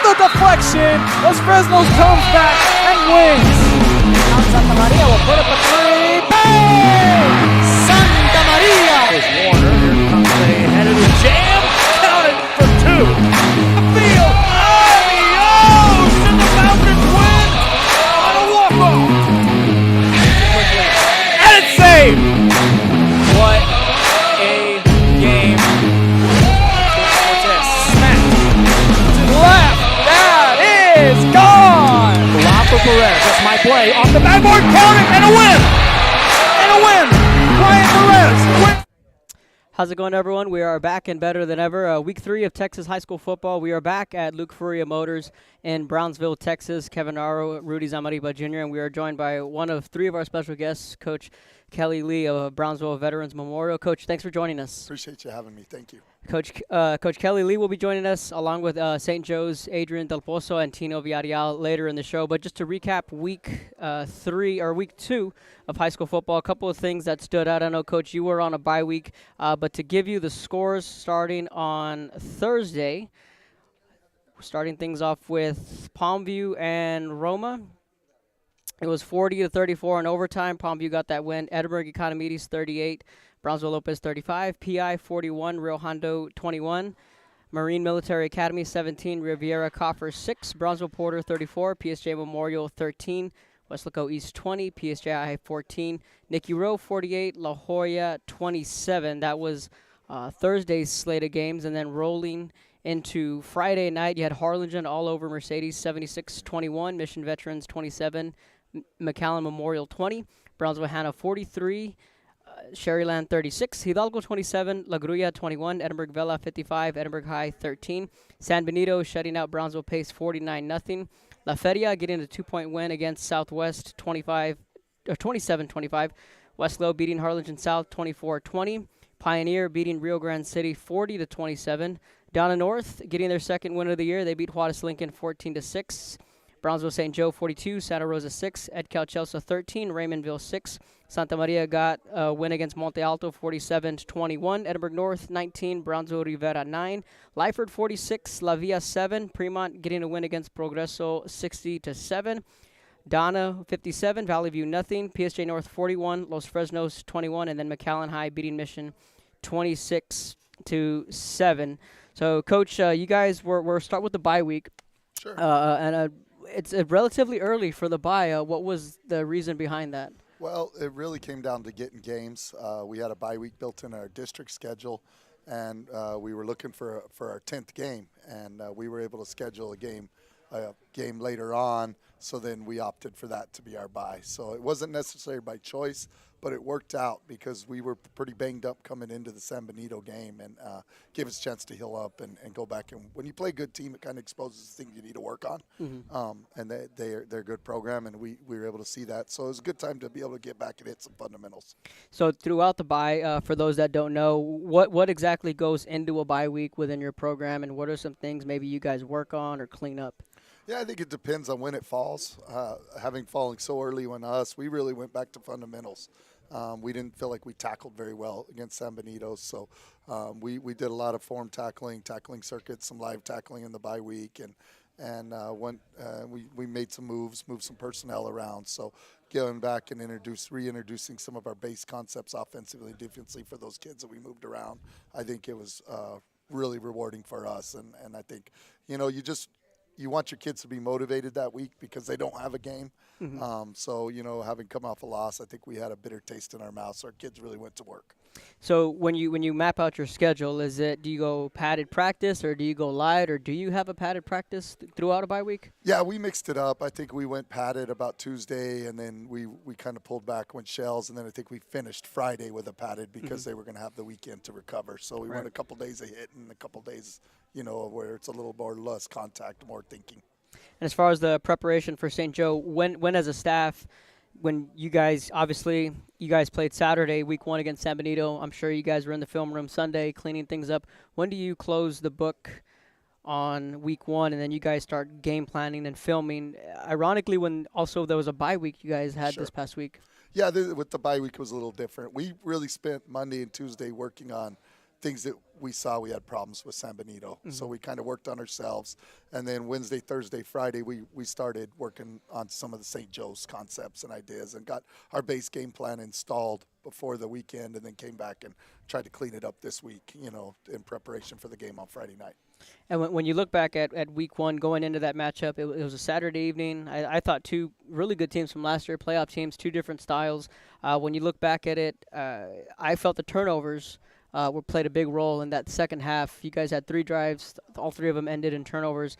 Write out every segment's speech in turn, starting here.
the deflection. Los Fresnos comes back and wins. Now Santa Maria will put up a three. Bang! Santa Maria. Here's Warner. Here comes the head of the jam. Counted for two. The field. Adios! And the Falcons win on a walk-off. And it's saved. What a game. Cortez snapped to the left. That is gone. Lob for Perez. That's my play. Off the backboard. Counted. And a win. And a win. Ryan Perez. How's it going, everyone? We are back and better than ever. Week 3 of Texas high school football. We are back at Luke Furia Motors in Brownsville, Texas. Kevin Naro, Rudy Zamariba Jr., and we are joined by one of 3 of our special guests, Coach Kelley Lee of Brownsville Veterans Memorial. Coach, thanks for joining us. Appreciate you having me. Thank you. Coach Kelley Lee will be joining us along with St. Joe's Adrian Del Pozo and Tino Villarreal later in the show. But just to recap week 2 of high school football, a couple of things that stood out. I know, Coach, you were on a bye week, but to give you the scores starting on Thursday, starting things off with Palmview and Roma. It was 40-34 in overtime. Palmview got that win. Edinburgh Economides 38. Brownsville Lopez 35, PI 41, Rio Hondo 21, Marine Military Academy 17, Riviera Coffer 6, Brownsville Porter 34, PSJ Memorial 13, Westlaco East 20, PSJI 14, Nicky Rowe 48, La Jolla 27. That was Thursday's slate of games, and then rolling into Friday night, you had Harlingen all over Mercedes 76-21, Mission Veterans 27, McAllen Memorial 20, Brownsville Hanna 43, Sherryland 36, Hidalgo 27, La Grulla 21, Edinburgh Vela 55, Edinburgh High 13, San Benito shutting out Brownsville Pace 49-0. La Feria getting a 2-point win against Southwest 27-25. Westlow beating Harlingen South 24-20. Pioneer beating Rio Grande City 40-27. Donna North getting their second win of the year. They beat Juarez Lincoln 14-6. Brownsville St. Joe 42, Santa Rosa 6, Edcal Chelsea 13, Raymondville 6. Santa Maria got a win against Monte Alto 47-21. Edinburgh North 19, Brownsville Rivera 9, Lyford 46, La Villa 7. Fremont getting a win against Progreso 60-7. Donna 57, Valley View nothing. PSJ North 41, Los Fresnos 21, and then McAllen High beating Mission 26-7. So, Coach, you guys we're start with the bye week. Sure. It's relatively early for the bye. What was the reason behind that? Well, it really came down to getting games. We had a bye week built in our district schedule, and we were looking for our 10th game, and we were able to schedule a game later on, so then we opted for that to be our bye. So it wasn't necessarily by choice, but it worked out because we were pretty banged up coming into the San Benito game, and gave us a chance to heal up and go back. And when you play a good team, it kind of exposes things you need to work on. Mm-hmm. And they're a good program, and we were able to see that. So it was a good time to be able to get back and hit some fundamentals. So throughout the bye, for those that don't know, what exactly goes into a bye week within your program, and what are some things maybe you guys work on or clean up? Yeah, I think it depends on when it falls. Having falling so early on us, we really went back to fundamentals. We didn't feel like we tackled very well against San Benito, so we did a lot of form tackling circuits, some live tackling in the bye week, and we made some moves, moved some personnel around. So going back and reintroducing some of our base concepts offensively, defensively for those kids that we moved around, I think it was really rewarding for us. And I think, you want your kids to be motivated that week because they don't have a game. Mm-hmm. So, having come off a loss, I think we had a bitter taste in our mouths. So our kids really went to work. So when you map out your schedule, do you go padded practice or do you go light, or do you have a padded practice throughout a bye week? Yeah, we mixed it up. I think we went padded about Tuesday, and then we kind of pulled back, went shells, and then I think we finished Friday with a padded because they were going to have the weekend to recover. So we went a couple days of hit and a couple days, where it's a little more less contact, more thinking. And as far as the preparation for St. Joe, when as a staff, when you guys played Saturday, week 1 against San Benito, I'm sure you guys were in the film room Sunday cleaning things up. When do you close the book on week 1 and then you guys start game planning and filming? Ironically, when also there was a bye week you guys had this past week. Yeah, with the bye week it was a little different. We really spent Monday and Tuesday working on things that we saw, we had problems with San Benito. So we kind of worked on ourselves. And then Wednesday, Thursday, Friday, we started working on some of the St. Joe's concepts and ideas and got our base game plan installed before the weekend, and then came back and tried to clean it up this week, in preparation for the game on Friday night. And when you look back at week one, going into that matchup, it was a Saturday evening. I thought two really good teams from last year, playoff teams, two different styles. When you look back at it, I felt the turnovers were played a big role in that second half. You guys had 3 drives. All 3 of them ended in turnovers.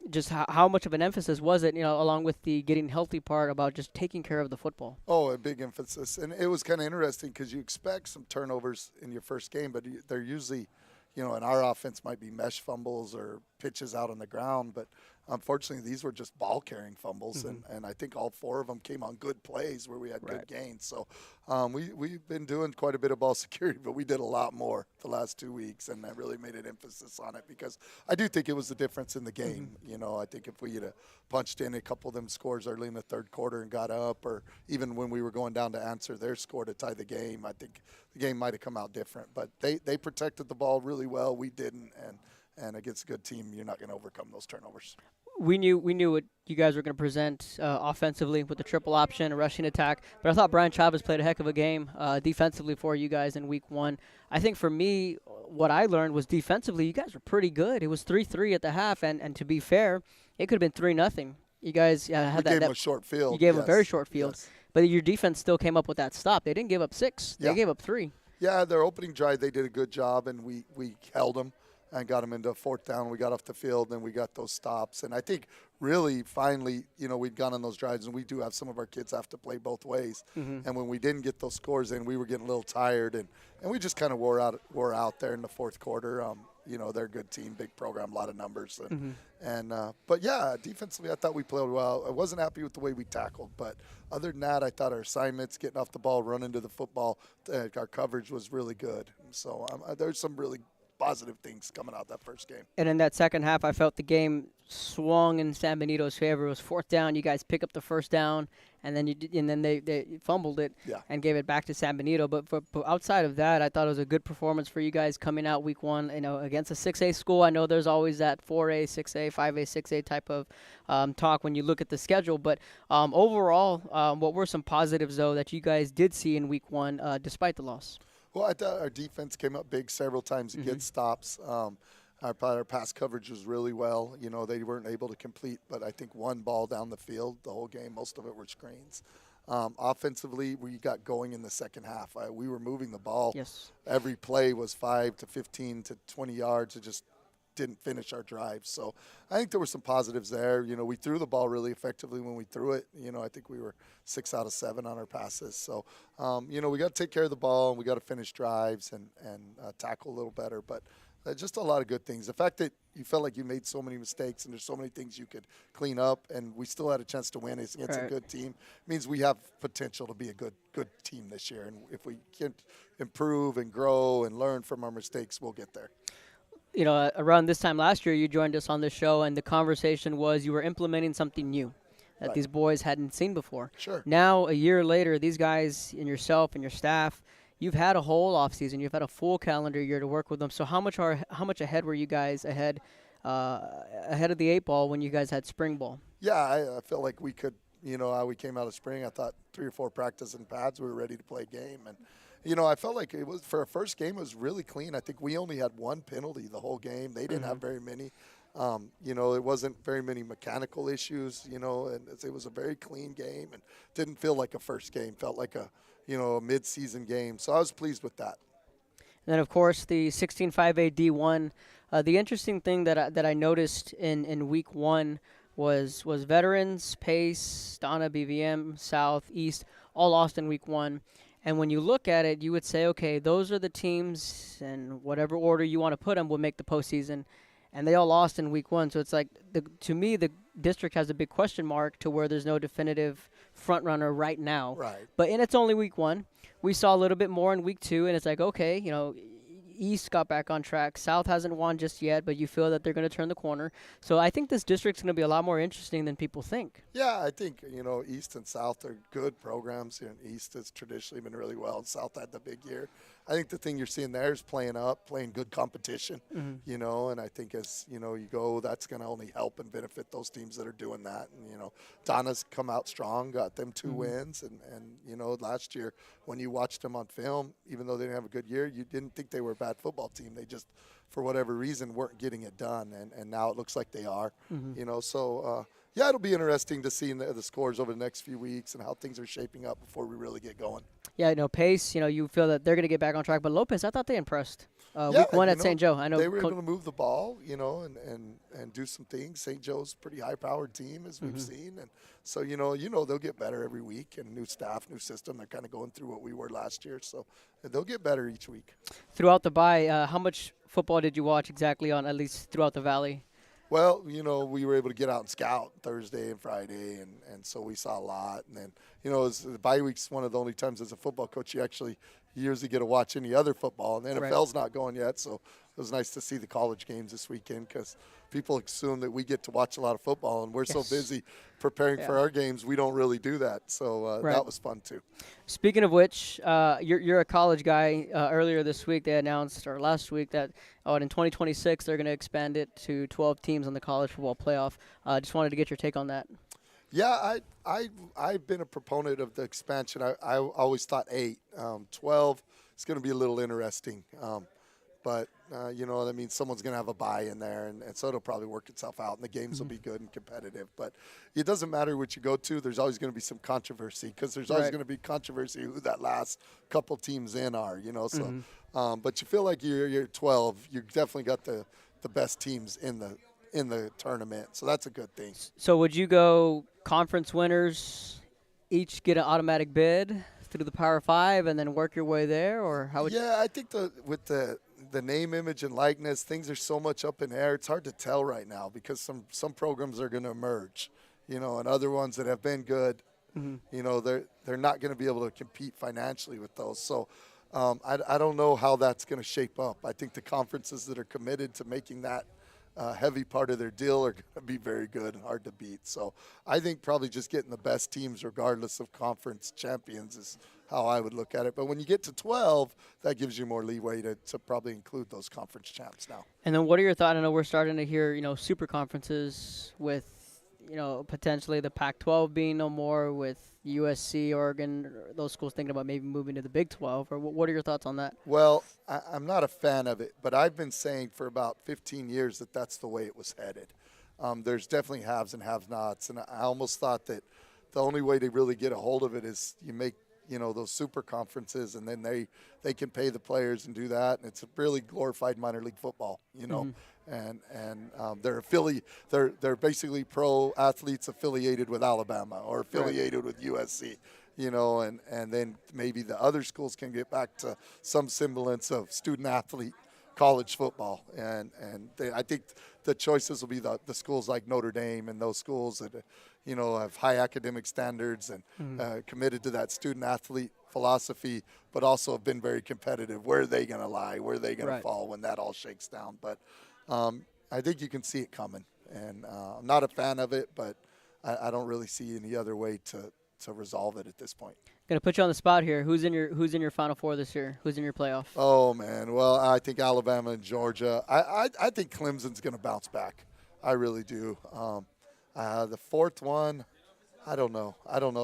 Just how much of an emphasis was it, along with the getting healthy part, about just taking care of the football? Oh, a big emphasis. And it was kind of interesting because you expect some turnovers in your first game, but they're usually – in our offense might be mesh fumbles or pitches out on the ground, but unfortunately these were just ball carrying fumbles, and I think all 4 of them came on good plays where we had good gains. So we've been doing quite a bit of ball security, but we did a lot more the last 2 weeks, and that really made an emphasis on it because I do think it was the difference in the game. I think if we had punched in a couple of them scores early in the third quarter and got up, or even when we were going down to answer their score to tie the game, I think the game might have come out different. But they protected the ball really well. We didn't, and against a good team, you're not going to overcome those turnovers. We knew what you guys were going to present offensively with the triple option, a rushing attack. But I thought Brian Chavez played a heck of a game defensively for you guys in week one. I think for me, what I learned was defensively, you guys were pretty good. It was 3-3 at the half, and to be fair, it could have been 3-0. You guys had gave them a short field. You gave them a very short field. Yes. But your defense still came up with that stop. They didn't give up 6. They gave up 3. Yeah, their opening drive, they did a good job, and we held them and got them into 4th down. We got off the field, and we got those stops. And I think really finally, we'd gone on those drives, and we do have some of our kids have to play both ways. And when we didn't get those scores in, we were getting a little tired, and we just kind of wore out there in the 4th quarter. They're a good team, big program, a lot of numbers. But yeah, defensively, I thought we played well. I wasn't happy with the way we tackled, but other than that, I thought our assignments, getting off the ball, running to the football, our coverage was really good. So there's some really positive things coming out that first game. And in that second half, I felt the game swung in San Benito's favor. It was 4th down. You guys pick up the 1st down, and then they fumbled it and gave it back to San Benito. But outside of that, I thought it was a good performance for you guys coming out week one. Against a 6A school. I know there's always that 4A, 6A, 5A, 6A type of talk when you look at the schedule. But overall, what were some positives though that you guys did see in week one, despite the loss? Well, I thought our defense came up big several times to get stops. Our pass coverage was really well. They weren't able to complete, but I think 1 ball down the field the whole game. Most of it were screens. Offensively, we got going in the second half. We were moving the ball. Yes. Every play was 5 to 15 to 20 yards. It just didn't finish our drives. So I think there were some positives there. We threw the ball really effectively when we threw it. I think we were 6 out of 7 on our passes. So, we got to take care of the ball, and we got to finish drives and tackle a little better. But just a lot of good things. The fact that you felt like you made so many mistakes and there's so many things you could clean up, and we still had a chance to win against a good team, means we have potential to be a good team this year. And if we can improve and grow and learn from our mistakes, we'll get there. Around this time last year, you joined us on the show, and the conversation was you were implementing something new that these boys hadn't seen before. Sure. Now, a year later, these guys and yourself and your staff, you've had a whole offseason. You've had a full calendar year to work with them. So how much ahead were you guys ahead of the 8 ball when you guys had spring ball? Yeah, I felt like we could, how we came out of spring, I thought 3 or 4 practice and pads, we were ready to play a game. And I felt like it was, for our first game, it was really clean. I think we only had 1 penalty the whole game. They didn't have very many. It wasn't very many mechanical issues, and it was a very clean game and didn't feel like a first game. Felt like a mid-season game. So I was pleased with that. And then, of course, the 16-5A D1. The interesting thing that I noticed in week one was Veterans, Pace, Donna, BVM, South, East, all lost in week one. And when you look at it, you would say, okay, those are the teams, and whatever order you want to put them will make the postseason. And they all lost in week one. So it's like, to me, the district has a big question mark to where there's no definitive front runner right now. Right. But it's only week one. We saw a little bit more in week 2, and it's like, okay, East got back on track. South hasn't won just yet, but you feel that they're going to turn the corner. So I think this district's going to be a lot more interesting than people think. Yeah, I think, East and South are good programs. East has traditionally been really well, and South had the big year. I think the thing you're seeing there is playing good competition, you know, and I think as, you know, you go, that's going to only help and benefit those teams that are doing that. And, you know, Donna's come out strong, got them 2 wins. And, you know, last year when you watched them on film, even though they didn't have a good year, you didn't think they were a bad football team. They just, for whatever reason, weren't getting it done. And now it looks like they are, you know, so, yeah, it'll be interesting to see the scores over the next few weeks and how things are shaping up before we really get going. Yeah, Pace, you feel that they're going to get back on track. But Lopez, I thought they impressed. Yeah, Week 1 at St. Joe. I know they were able to move the ball, you know, and do some things. St. Joe's a pretty high-powered team, as we've seen. And so, you know, they'll get better every week. And new staff, new system. They're kind of going through what we were last year. So they'll get better each week. Throughout the bye, how much football did you watch exactly on at least throughout the Valley? Well, you know, we were able to get out and scout Thursday and Friday, and so we saw a lot. And then, you know, the bye week's one of the only times as a football coach you usually get to watch any other football. And the NFL's not going yet, so it was nice to see the college games this weekend because people assume that we get to watch a lot of football, and we're so busy preparing for our games, we don't really do that. So that was fun, too. Speaking of which, you're a college guy. Earlier this week they announced, or last week, that in 2026 they're going to expand it to 12 teams on the college football playoff. Just wanted to get your take on that. Yeah, I've been a proponent of the expansion. I always thought 8. 12 is going to be a little interesting. But, you know, that means someone's going to have a bye in there, and so it'll probably work itself out, and the games will be good and competitive. But it doesn't matter what you go to. There's always going to be some controversy because there's always going to be controversy who that last couple teams in are, you know. So, but you feel like you're 12. You've definitely got the best teams in the tournament, so that's a good thing. So would you go conference winners each get an automatic bid through the Power 5 and then work your way there, or how would you? I think with the name, image, and likeness, things are so much up in the air. It's hard to tell right now because some programs are going to emerge, you know, and other ones that have been good, you know, they're not going to be able to compete financially with those. So I don't know how that's going to shape up. I think the conferences that are committed to making that heavy part of their deal are going to be very good and hard to beat. So I think probably just getting the best teams regardless of conference champions is how I would look at it. But when you get to 12, that gives you more leeway to probably include those conference champs now. And then what are your thoughts? I know we're starting to hear, super conferences with, potentially the Pac-12 being no more, with USC, Oregon, those schools thinking about maybe moving to the Big 12. Or what are your thoughts on that? Well, I'm not a fan of it, but I've been saying for about 15 years that that's the way it was headed. There's definitely haves and have-nots, and I almost thought that the only way to really get a hold of it is you make those super conferences, and then they can pay the players and do that, and it's a really glorified minor league football, and they're basically pro athletes affiliated with Alabama or affiliated with USC, and then maybe the other schools can get back to some semblance of student athlete college football, and I think the choices will be the schools like Notre Dame and those schools that have high academic standards and committed to that student athlete philosophy, but also have been very competitive. Where are they going to lie? Where are they going to fall when that all shakes down? But I think you can see it coming, and I'm not a fan of it, but I don't really see any other way to resolve it at this point. Gonna put you on the spot here. Who's in your Final Four this year? Who's in your playoff? Oh man, well I think Alabama and Georgia. I think Clemson's gonna bounce back. I really do. The fourth one, I don't know.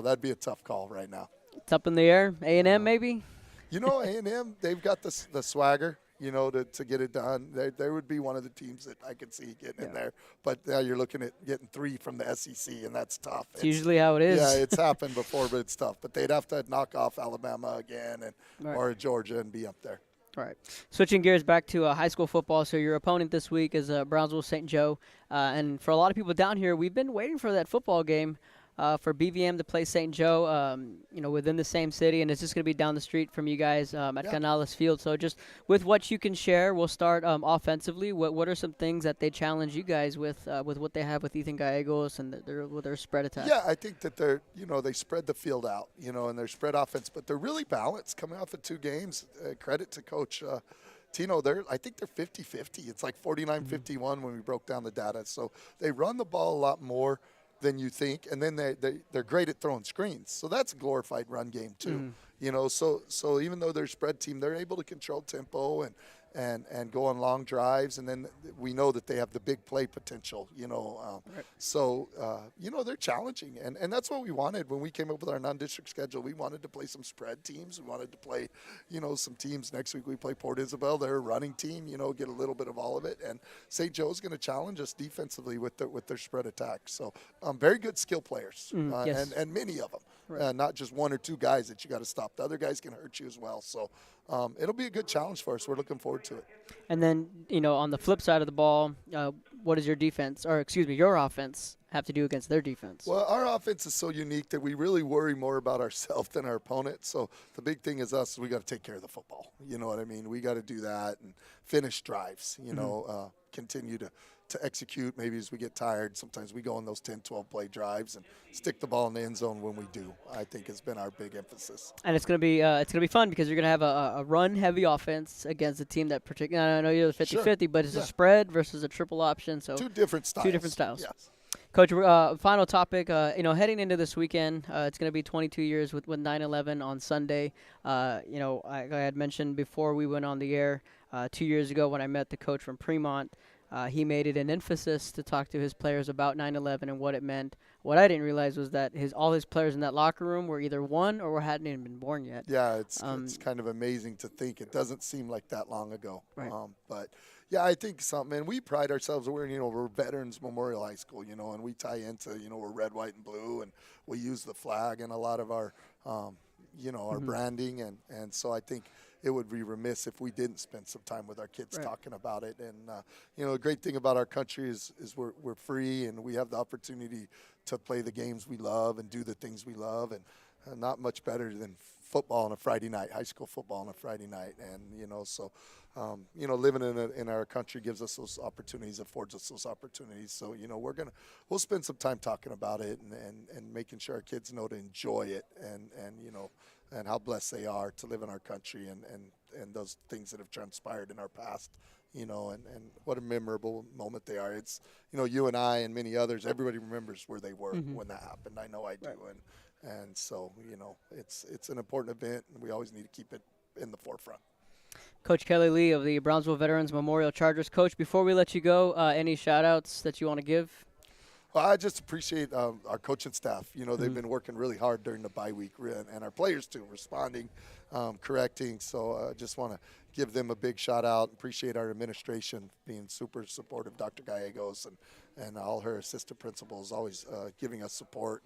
That'd be a tough call right now. It's up in the air. A&M maybe. A&M, they've got the swagger. To get it done. They would be one of the teams that I could see getting in there. But now you're looking at getting 3 from the SEC, and that's tough. It's usually how it is. Yeah, it's happened before, but it's tough. But they'd have to knock off Alabama again or Georgia and be up there. All right. Switching gears back to high school football. So your opponent this week is Brownsville St. Joe. And for a lot of people down here, we've been waiting for that football game. For BVM to play St. Joe, within the same city, and it's just going to be down the street from you guys at Canales Field. So just with what you can share, we'll start offensively. What are some things that they challenge you guys with what they have with Ethan Gallegos and with their spread attack? Yeah, I think that they spread the field out, and their spread offense, but they're really balanced coming off of 2 games. Credit to Coach Tino, I think they're 50-50. It's like 49-51 when we broke down the data. So they run the ball a lot more than you think, and then they're great at throwing screens. So that's a glorified run game too. So even though they're a spread team, they're able to control tempo and go on long drives, and then we know that they have the big play potential, Right. So, they're challenging, and that's what we wanted when we came up with our non-district schedule. We wanted to play some spread teams. We wanted to play, some teams. Next week we play Port Isabel. They're a running team, get a little bit of all of it, and St. Joe's going to challenge us defensively with their spread attack. So, very good skill players, yes. and many of them. Right. Not just one or two guys that you got to stop. The other guys can hurt you as well. So it'll be a good challenge for us. We're looking forward to it. And then, on the flip side of the ball, what does your your offense have to do against their defense? Well, our offense is so unique that we really worry more about ourselves than our opponent. So the big thing is us. We got to take care of the football. You know what I mean? We got to do that and finish drives. Continue to execute. Maybe as we get tired, sometimes we go on those 10, 12 play drives and stick the ball in the end zone when we do. I think has been our big emphasis. And it's gonna be fun because you're gonna have a run heavy offense against a team that I know you're the 50-50, but it's a spread versus a triple option. So two different styles. Yes. Coach, final topic. Heading into this weekend, it's going to be 22 years with 9/11 on Sunday. I had mentioned before we went on the air 2 years ago when I met the coach from Fremont. He made it an emphasis to talk to his players about 9/11 and what it meant. What I didn't realize was that all his players in that locker room were either won or hadn't even been born yet. Yeah, it's kind of amazing to think. It doesn't seem like that long ago. Right. But yeah, I think something. And we pride ourselves. We're Veterans Memorial High School, and we tie into, we're red, white, and blue, and we use the flag in a lot of our, our branding, and so I think it would be remiss if we didn't spend some time with our kids talking about it. And the great thing about our country is we're free, and we have the opportunity to play the games we love and do the things we love, and not much better than football on a Friday night, high school football on a Friday night. And living in our country gives us those opportunities, affords us those opportunities. So we'll spend some time talking about it and making sure our kids know to enjoy it, and how blessed they are to live in our country, and those things that have transpired in our past, and what a memorable moment they are. It's, you and I and many others, everybody remembers where they were when that happened. I know I do. Right. And so, it's an important event, and we always need to keep it in the forefront. Coach Kelley Lee of the Brownsville Veterans Memorial Chargers. Coach, before we let you go, any shout-outs that you want to give? Well, I just appreciate our coaching staff. They've been working really hard during the bye week, and our players too, responding, correcting. So I just want to give them a big shout out. Appreciate our administration being super supportive. Dr. Gallegos and all her assistant principals always giving us support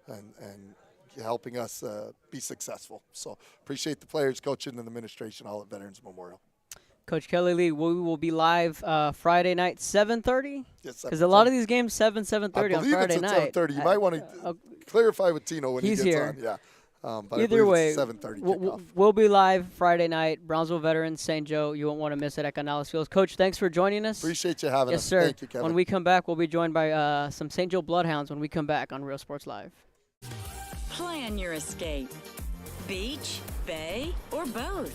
and helping us be successful. So appreciate the players, coaching, and the administration all at Veterans Memorial. Coach Kelley Lee, we will be live Friday night, 7:30? Yes, because a lot of these games, 7:30 on Friday night. I believe it's at 7:30. You might want to clarify with Tino when he gets here. on. Yeah. But either way, 7:30 kickoff. We'll be live Friday night, Brownsville Veterans, St. Joe. You won't want to miss it at Canales Fields. Coach, thanks for joining us. Appreciate you having us. Yes, sir. Thank you, Kevin. When we come back, we'll be joined by some St. Joe Bloodhounds when we come back on Real Sports Live. Plan your escape. Beach, bay, or both.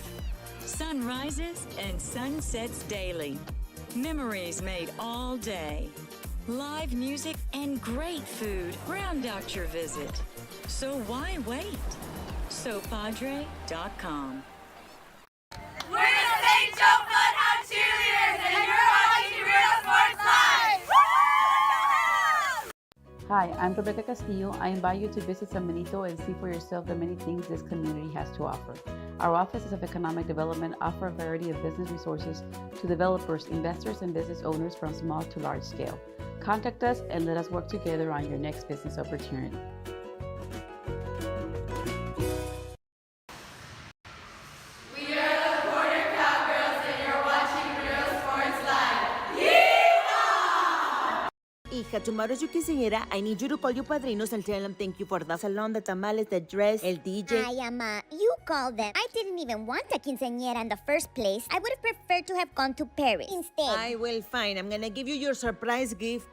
Sunrises and sunsets daily. Memories made all day. Live music and great food round out your visit. So why wait? SoPadre.com. We're the St. Joe Bloodhound Cheerleaders, and you're watching Real Sports Live! Hi, I'm Rebecca Castillo. I invite you to visit San Benito and see for yourself the many things this community has to offer. Our offices of economic development offer a variety of business resources to developers, investors, and business owners from small to large scale. Contact us and let us work together on your next business opportunity. We are the Border Cowgirls, and you're watching Real Sports Live. Hija, tomorrow's your quinceañera. I need you to call your padrinos and tell them thank you for the salon, the tamales, the dress, el DJ. Ay, Ama, you called them. I didn't even want a quinceañera in the first place. I would have preferred to have gone to Paris instead. I will, fine. I'm gonna give you your surprise gift